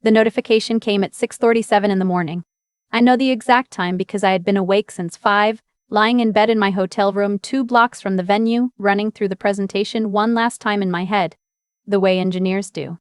The notification came at 6:37 in the morning. I know the exact time because I had been awake since 5, lying in bed in my hotel room 2 blocks from the venue, running through the presentation one last time in my head. The way engineers do.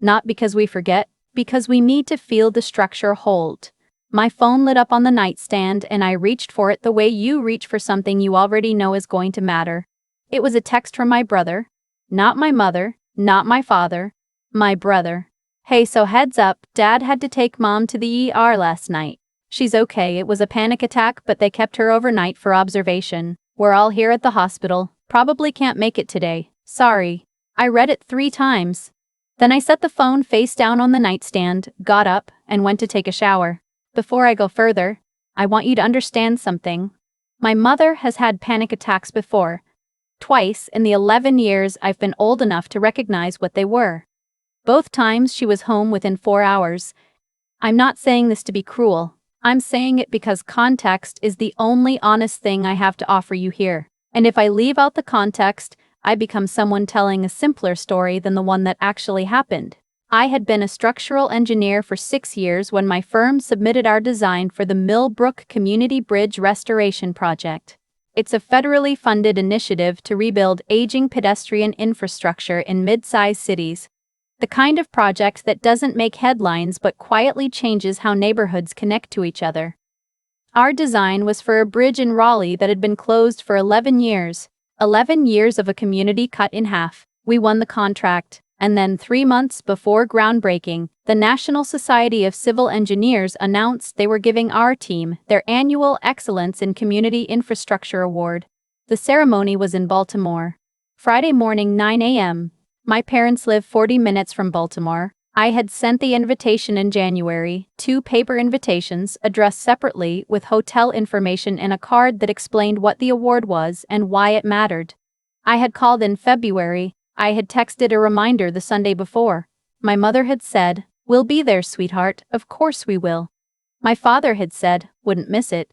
Not because we forget, because we need to feel the structure hold. My phone lit up on the nightstand and I reached for it the way you reach for something you already know is going to matter. It was a text from my brother. Not my mother, not my father. My brother. Hey, so heads up, Dad had to take Mom to the ER last night. She's okay, it was a panic attack, but they kept her overnight for observation. We're all here at the hospital, probably can't make it today, sorry. I read it 3 times. Then I set the phone face down on the nightstand, got up, and went to take a shower. Before I go further, I want you to understand something. My mother has had panic attacks before. Twice in the 11 years I've been old enough to recognize what they were. Both times she was home within 4 hours. I'm not saying this to be cruel. I'm saying it because context is the only honest thing I have to offer you here. And if I leave out the context, I become someone telling a simpler story than the one that actually happened. I had been a structural engineer for 6 years when my firm submitted our design for the Millbrook Community Bridge Restoration Project. It's a federally funded initiative to rebuild aging pedestrian infrastructure in mid-sized cities. The kind of project that doesn't make headlines but quietly changes how neighborhoods connect to each other. Our design was for a bridge in Raleigh that had been closed for 11 years. 11 years of a community cut in half. We won the contract, and then 3 months before groundbreaking, the National Society of Civil Engineers announced they were giving our team their annual Excellence in Community Infrastructure Award. The ceremony was in Baltimore. Friday morning 9 a.m. My parents live 40 minutes from Baltimore. I had sent the invitation in January, 2 paper invitations addressed separately with hotel information and a card that explained what the award was and why it mattered. I had called in February. I had texted a reminder the Sunday before. My mother had said, "We'll be there, sweetheart, of course we will." My father had said, "Wouldn't miss it."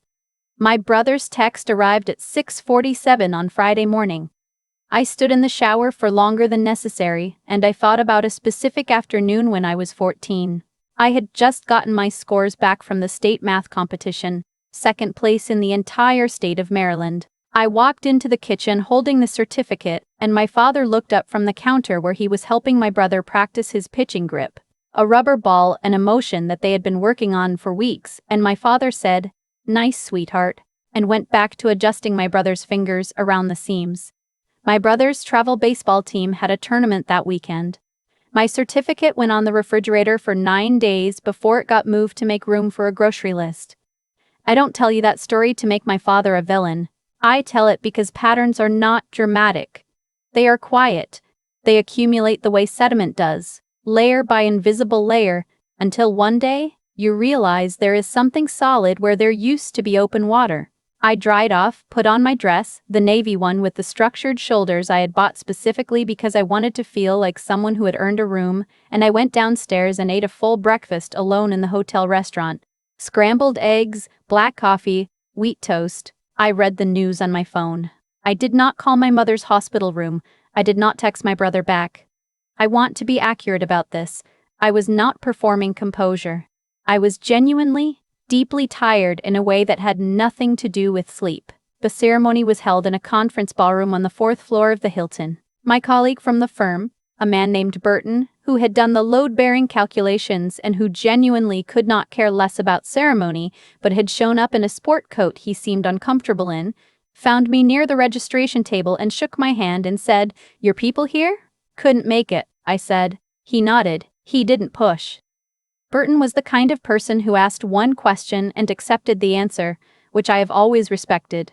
My brother's text arrived at 6:47 on Friday morning. I stood in the shower for longer than necessary, and I thought about a specific afternoon when I was 14. I had just gotten my scores back from the state math competition, 2nd place in the entire state of Maryland. I walked into the kitchen holding the certificate, and my father looked up from the counter where he was helping my brother practice his pitching grip, a rubber ball, an emotion that they had been working on for weeks, and my father said, "Nice, sweetheart," and went back to adjusting my brother's fingers around the seams. My brother's travel baseball team had a tournament that weekend. My certificate went on the refrigerator for 9 days before it got moved to make room for a grocery list. I don't tell you that story to make my father a villain. I tell it because patterns are not dramatic. They are quiet. They accumulate the way sediment does, layer by invisible layer, until one day, you realize there is something solid where there used to be open water. I dried off, put on my dress, the navy one with the structured shoulders I had bought specifically because I wanted to feel like someone who had earned a room, and I went downstairs and ate a full breakfast alone in the hotel restaurant. Scrambled eggs, black coffee, wheat toast. I read the news on my phone. I did not call my mother's hospital room. I did not text my brother back. I want to be accurate about this. I was not performing composure. I was genuinely, deeply tired in a way that had nothing to do with sleep. The ceremony was held in a conference ballroom on the 4th floor of the Hilton. My colleague from the firm, a man named Burton, who had done the load-bearing calculations and who genuinely could not care less about ceremony, but had shown up in a sport coat he seemed uncomfortable in, found me near the registration table and shook my hand and said, "Your people here?" "Couldn't make it," I said. He nodded. He didn't push. Burton was the kind of person who asked one question and accepted the answer, which I have always respected.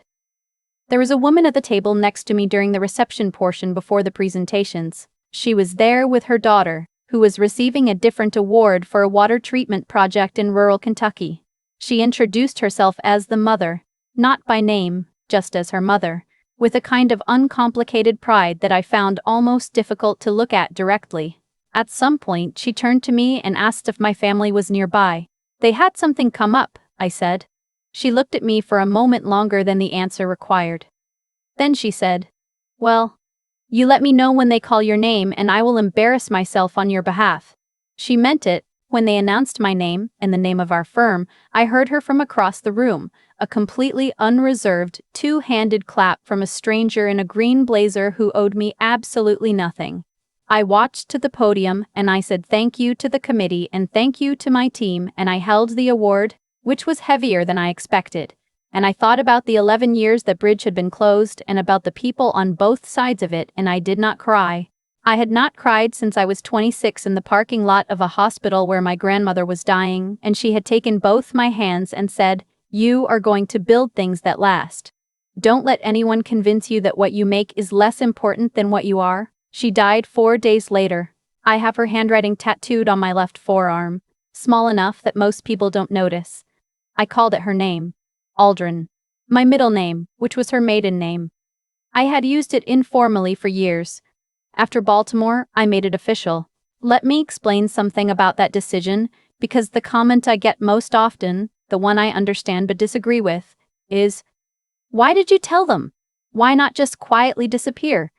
There was a woman at the table next to me during the reception portion before the presentations. She was there with her daughter, who was receiving a different award for a water treatment project in rural Kentucky. She introduced herself as the mother, not by name, just as her mother, with a kind of uncomplicated pride that I found almost difficult to look at directly. At some point, she turned to me and asked if my family was nearby. "They had something come up," I said. She looked at me for a moment longer than the answer required. Then she said, "Well, you let me know when they call your name and I will embarrass myself on your behalf." She meant it, When they announced my name and the name of our firm, I heard her from across the room, a completely unreserved, two-handed clap from a stranger in a green blazer who owed me absolutely nothing. I watched to the podium and I said thank you to the committee and thank you to my team, and I held the award, which was heavier than I expected. And I thought about the 11 years that bridge had been closed and about the people on both sides of it, and I did not cry. I had not cried since I was 26 in the parking lot of a hospital where my grandmother was dying, and she had taken both my hands and said, "You are going to build things that last. Don't let anyone convince you that what you make is less important than what you are." She died 4 days later. I have her handwriting tattooed on my left forearm, small enough that most people don't notice. I called it her name, Aldrin, my middle name, which was her maiden name. I had used it informally for years. After Baltimore, I made it official. Let me explain something about that decision, because the comment I get most often, the one I understand but disagree with, is, "Why did you tell them? Why not just quietly disappear?"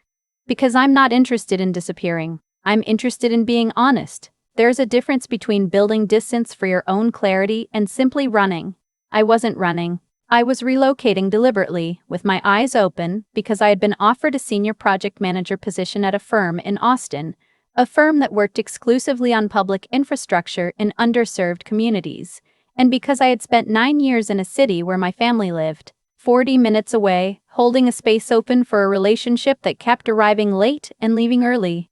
Because I'm not interested in disappearing. I'm interested in being honest. There's a difference between building distance for your own clarity and simply running. I wasn't running. I was relocating deliberately, with my eyes open, because I had been offered a senior project manager position at a firm in Austin, a firm that worked exclusively on public infrastructure in underserved communities, and because I had spent 9 years in a city where my family lived, 40 minutes away, holding a space open for a relationship that kept arriving late and leaving early.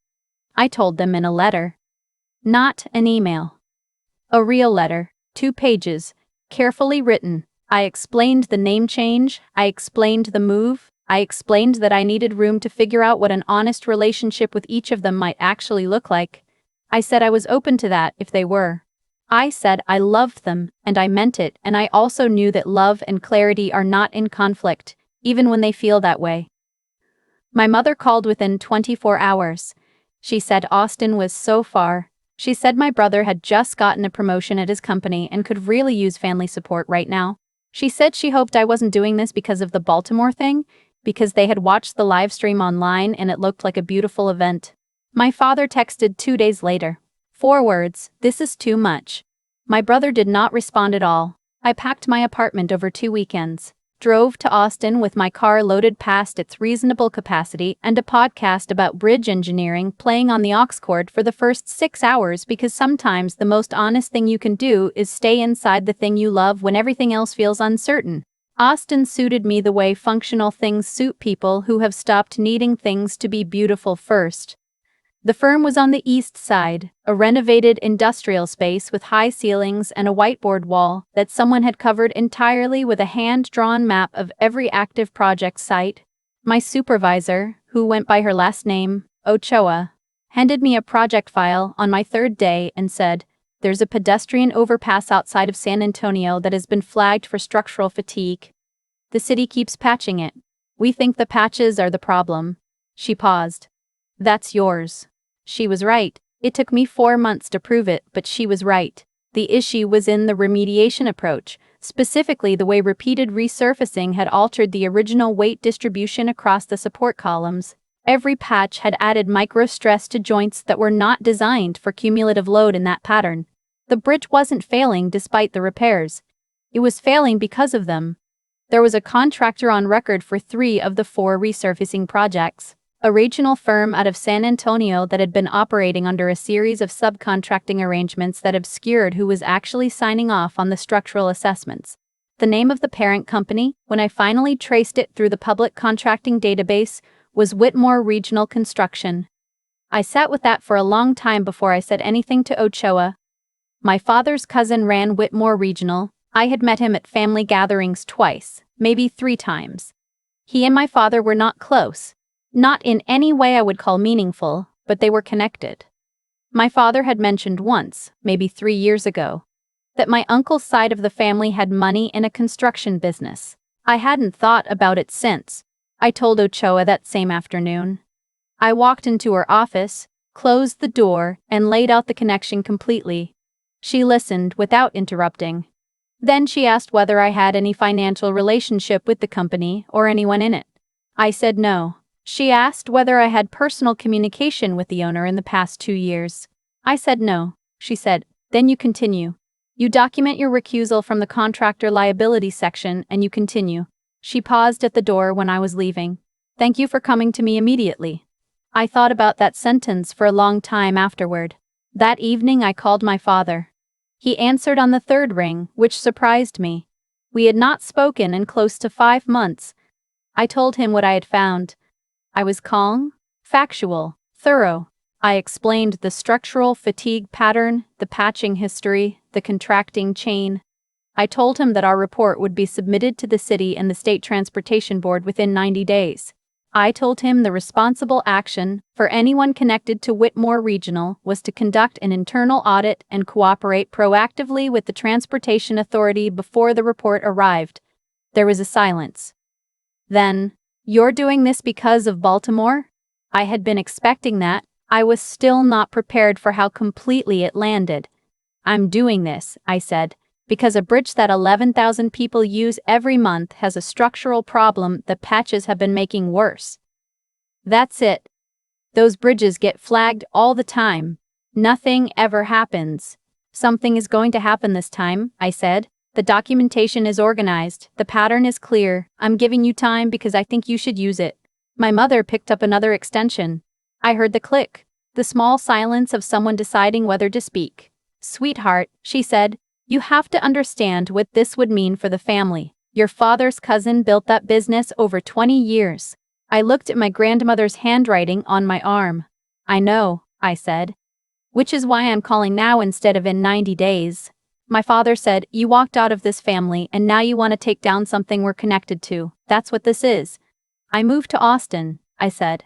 I told them in a letter. Not an email. A real letter, 2 pages, carefully written. I explained the name change, I explained the move, I explained that I needed room to figure out what an honest relationship with each of them might actually look like. I said I was open to that if they were. I said I loved them, and I meant it, and I also knew that love and clarity are not in conflict, even when they feel that way. My mother called within 24 hours. She said Austin was so far. She said my brother had just gotten a promotion at his company and could really use family support right now. She said she hoped I wasn't doing this because of the Baltimore thing, because they had watched the live stream online and it looked like a beautiful event. My father texted 2 days later. 4 words, "This is too much." My brother did not respond at all. I packed my apartment over 2 weekends, drove to Austin with my car loaded past its reasonable capacity, and a podcast about bridge engineering playing on the aux cord for the first 6 hours, because sometimes the most honest thing you can do is stay inside the thing you love when everything else feels uncertain. Austin suited me the way functional things suit people who have stopped needing things to be beautiful first. The firm was on the east side, a renovated industrial space with high ceilings and a whiteboard wall that someone had covered entirely with a hand-drawn map of every active project site. My supervisor, who went by her last name, Ochoa, handed me a project file on my 3rd day and said, "There's a pedestrian overpass outside of San Antonio that has been flagged for structural fatigue. The city keeps patching it. We think the patches are the problem." She paused. "That's yours." She was right. It took me 4 months to prove it, but she was right. The issue was in the remediation approach, specifically the way repeated resurfacing had altered the original weight distribution across the support columns. Every patch had added micro-stress to joints that were not designed for cumulative load in that pattern. The bridge wasn't failing despite the repairs. It was failing because of them. There was a contractor on record for 3 of the 4 resurfacing projects. A regional firm out of San Antonio that had been operating under a series of subcontracting arrangements that obscured who was actually signing off on the structural assessments. The name of the parent company, when I finally traced it through the public contracting database, was Whitmore Regional Construction. I sat with that for a long time before I said anything to Ochoa. My father's cousin ran Whitmore Regional. I had met him at family gatherings twice, maybe 3 times. He and my father were not close. Not in any way I would call meaningful, but they were connected. My father had mentioned once, maybe 3 years ago, that my uncle's side of the family had money in a construction business. I hadn't thought about it since. I told Ochoa that same afternoon. I walked into her office, closed the door, and laid out the connection completely. She listened without interrupting. Then she asked whether I had any financial relationship with the company or anyone in it. I said no. She asked whether I had personal communication with the owner in the past 2 years. I said no. She said, Then you continue. You document your recusal from the contractor liability section and you continue. She paused at the door when I was leaving. Thank you for coming to me immediately. I thought about that sentence for a long time afterward. That evening I called my father. He answered on the third ring, which surprised me. We had not spoken in close to 5 months. I told him what I had found. I was calm, factual, thorough. I explained the structural fatigue pattern, the patching history, the contracting chain. I told him that our report would be submitted to the city and the state transportation board within 90 days. I told him the responsible action for anyone connected to Whitmore Regional was to conduct an internal audit and cooperate proactively with the transportation authority before the report arrived. There was a silence. Then, "You're doing this because of Baltimore?" I had been expecting that. I was still not prepared for how completely it landed. "I'm doing this," I said, "because a bridge that 11,000 people use every month has a structural problem that patches have been making worse." That's it. Those bridges get flagged all the time. Nothing ever happens. "Something is going to happen this time," I said. "The documentation is organized, the pattern is clear. I'm giving you time because I think you should use it." My mother picked up another extension. I heard the click, the small silence of someone deciding whether to speak. "Sweetheart," she said, "you have to understand what this would mean for the family. Your father's cousin built that business over 20 years. I looked at my grandmother's handwriting on my arm. "I know," I said. "Which is why I'm calling now instead of in 90 days. My father said, you walked out of this family and now you want to take down something we're connected to. That's what this is." "I moved to Austin," I said.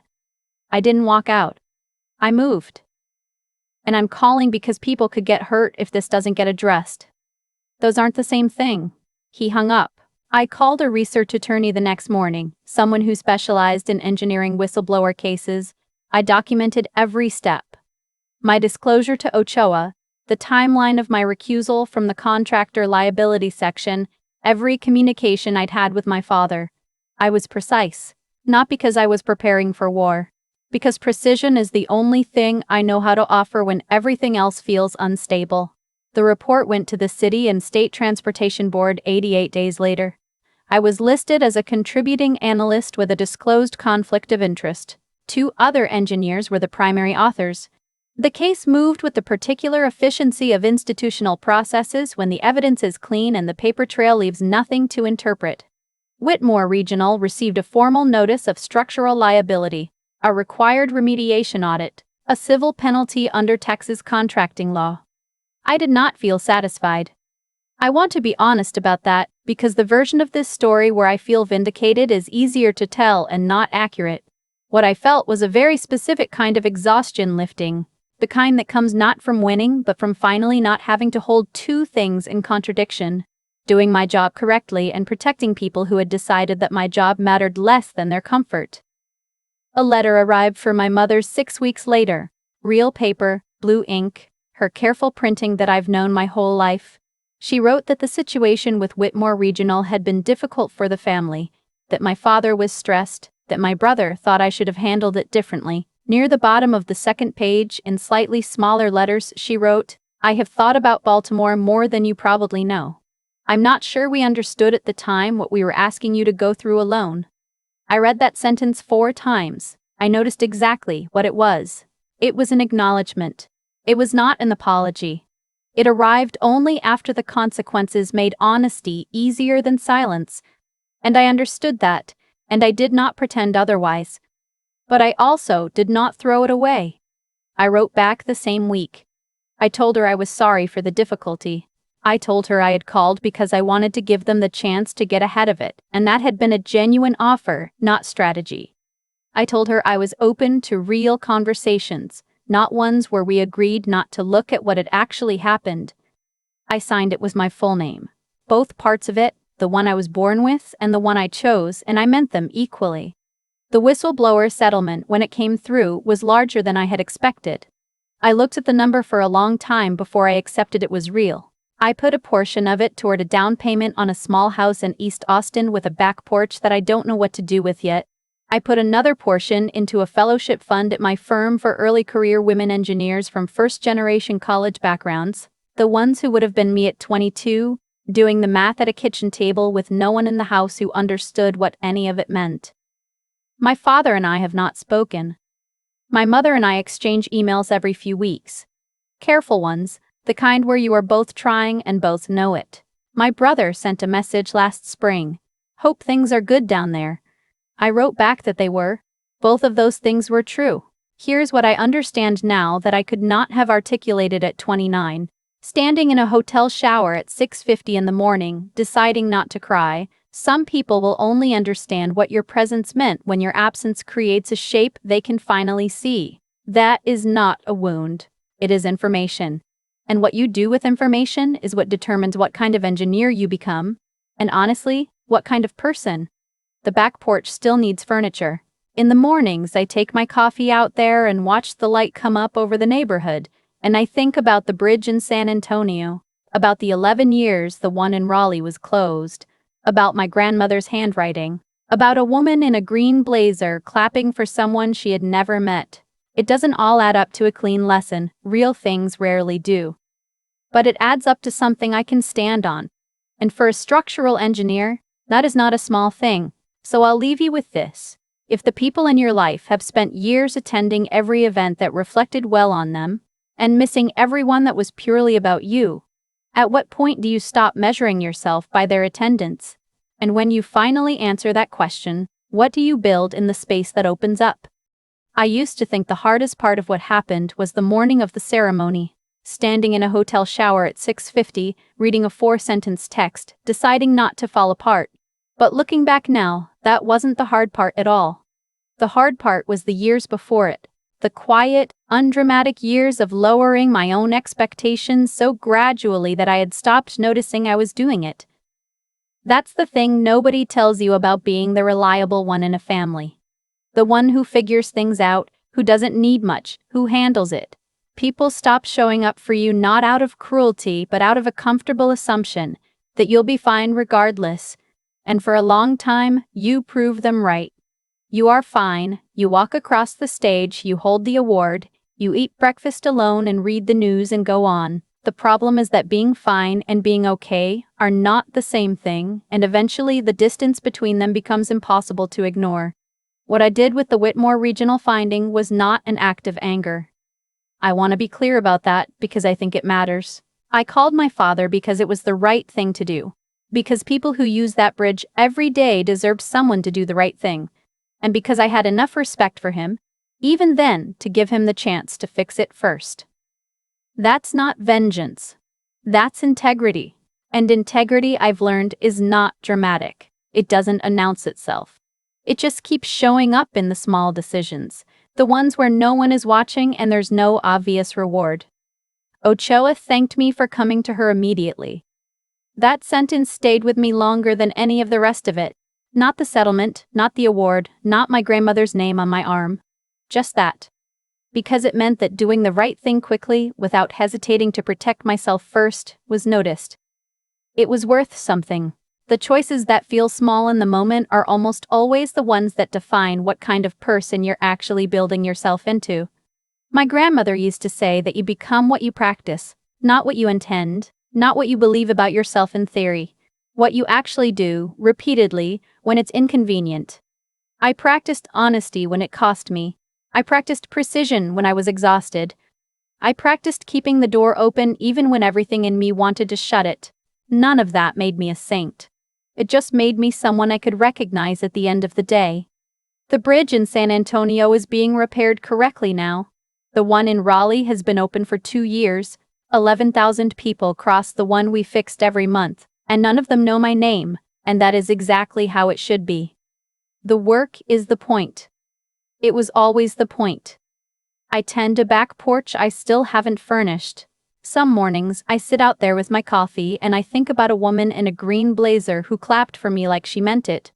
"I didn't walk out. I moved. And I'm calling because people could get hurt if this doesn't get addressed." "Those aren't the same thing." He hung up. I called a research attorney the next morning, someone who specialized in engineering whistleblower cases. I documented every step. My disclosure to Ochoa, the timeline of my recusal from the contractor liability section, every communication I'd had with my father. I was precise, not because I was preparing for war, because precision is the only thing I know how to offer when everything else feels unstable. The report went to the city and state transportation board 88 days later. I was listed as a contributing analyst with a disclosed conflict of interest. 2 other engineers were the primary authors. The case moved with the particular efficiency of institutional processes when the evidence is clean and the paper trail leaves nothing to interpret. Whitmore Regional received a formal notice of structural liability, a required remediation audit, a civil penalty under Texas contracting law. I did not feel satisfied. I want to be honest about that, because the version of this story where I feel vindicated is easier to tell and not accurate. What I felt was a very specific kind of exhaustion lifting, the kind that comes not from winning but from finally not having to hold 2 things in contradiction: doing my job correctly and protecting people who had decided that my job mattered less than their comfort. A letter arrived for my mother 6 weeks later. Real paper, blue ink, her careful printing that I've known my whole life. She wrote that the situation with Whitmore Regional had been difficult for the family, that my father was stressed, that my brother thought I should have handled it differently. Near the bottom of the second page, in slightly smaller letters, she wrote, "I have thought about Baltimore more than you probably know. I'm not sure we understood at the time what we were asking you to go through alone." I read that sentence 4 times. I noticed exactly what it was. It was an acknowledgement. It was not an apology. It arrived only after the consequences made honesty easier than silence, and I understood that, and I did not pretend otherwise. But I also did not throw it away. I wrote back the same week. I told her I was sorry for the difficulty. I told her I had called because I wanted to give them the chance to get ahead of it, and that had been a genuine offer, not strategy. I told her I was open to real conversations, not ones where we agreed not to look at what had actually happened. I signed it with my full name. Both parts of it, the one I was born with and the one I chose, and I meant them equally. The whistleblower settlement, when it came through, was larger than I had expected. I looked at the number for a long time before I accepted it was real. I put a portion of it toward a down payment on a small house in East Austin with a back porch that I don't know what to do with yet. I put another portion into a fellowship fund at my firm for early career women engineers from first-generation college backgrounds. The ones who would have been me at 22, doing the math at a kitchen table with no one in the house who understood what any of it meant. My father and I have not spoken. My mother and I exchange emails every few weeks. Careful ones, the kind where you are both trying and both know it. My brother sent a message last spring. Hope things are good down there. I wrote back that they were. Both of those things were true. Here's what I understand now that I could not have articulated at 29. Standing in a hotel shower at 6:50 in the morning, deciding not to cry. Some people will only understand what your presence meant when your absence creates a shape they can finally see. That is not a wound. It is information. And what you do with information is what determines what kind of engineer you become. And honestly, what kind of person. The back porch still needs furniture. In the mornings, I take my coffee out there and watch the light come up over the neighborhood, and I think about the bridge in San Antonio, about the 11 years the one in Raleigh was closed, about my grandmother's handwriting, about a woman in a green blazer clapping for someone she had never met. It doesn't all add up to a clean lesson, real things rarely do. But it adds up to something I can stand on. And for a structural engineer, that is not a small thing. So I'll leave you with this. If the people in your life have spent years attending every event that reflected well on them, and missing every one that was purely about you, at what point do you stop measuring yourself by their attendance? And when you finally answer that question, what do you build in the space that opens up? I used to think the hardest part of what happened was the morning of the ceremony, standing in a hotel shower at 6:50, reading a 4-sentence text, deciding not to fall apart. But looking back now, that wasn't the hard part at all. The hard part was the years before it, the quiet, undramatic years of lowering my own expectations so gradually that I had stopped noticing I was doing it. That's the thing nobody tells you about being the reliable one in a family. The one who figures things out, who doesn't need much, who handles it. People stop showing up for you not out of cruelty but out of a comfortable assumption that you'll be fine regardless. And for a long time, you prove them right. You are fine, you walk across the stage, you hold the award, you eat breakfast alone and read the news and go on. The problem is that being fine and being okay are not the same thing, and eventually the distance between them becomes impossible to ignore. What I did with the Whitmore regional finding was not an act of anger. I want to be clear about that because I think it matters. I called my father because it was the right thing to do. Because people who use that bridge every day deserved someone to do the right thing. And because I had enough respect for him, even then, to give him the chance to fix it first. That's not vengeance. That's integrity. And integrity, I've learned, is not dramatic. It doesn't announce itself. It just keeps showing up in the small decisions, the ones where no one is watching and there's no obvious reward. Ochoa thanked me for coming to her immediately. That sentence stayed with me longer than any of the rest of it. Not the settlement, not the award, not my grandmother's name on my arm. Just that. Because it meant that doing the right thing quickly, without hesitating to protect myself first, was noticed. It was worth something. The choices that feel small in the moment are almost always the ones that define what kind of person you're actually building yourself into. My grandmother used to say that you become what you practice, not what you intend, not what you believe about yourself in theory. What you actually do, repeatedly, when it's inconvenient. I practiced honesty when it cost me. I practiced precision when I was exhausted. I practiced keeping the door open even when everything in me wanted to shut it. None of that made me a saint. It just made me someone I could recognize at the end of the day. The bridge in San Antonio is being repaired correctly now. The one in Raleigh has been open for 2 years. 11,000 people cross the one we fixed every month. And none of them know my name, and that is exactly how it should be. The work is the point. It was always the point. I tend a back porch I still haven't furnished. Some mornings I sit out there with my coffee and I think about a woman in a green blazer who clapped for me like she meant it.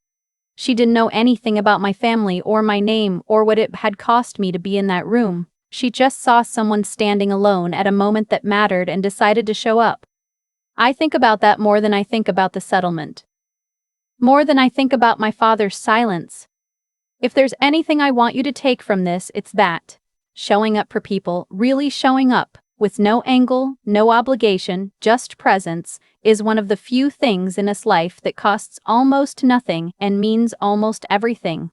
She didn't know anything about my family or my name or what it had cost me to be in that room. She just saw someone standing alone at a moment that mattered and decided to show up. I think about that more than I think about the settlement. More than I think about my father's silence. If there's anything I want you to take from this, it's that. Showing up for people, really showing up, with no angle, no obligation, just presence, is one of the few things in this life that costs almost nothing and means almost everything.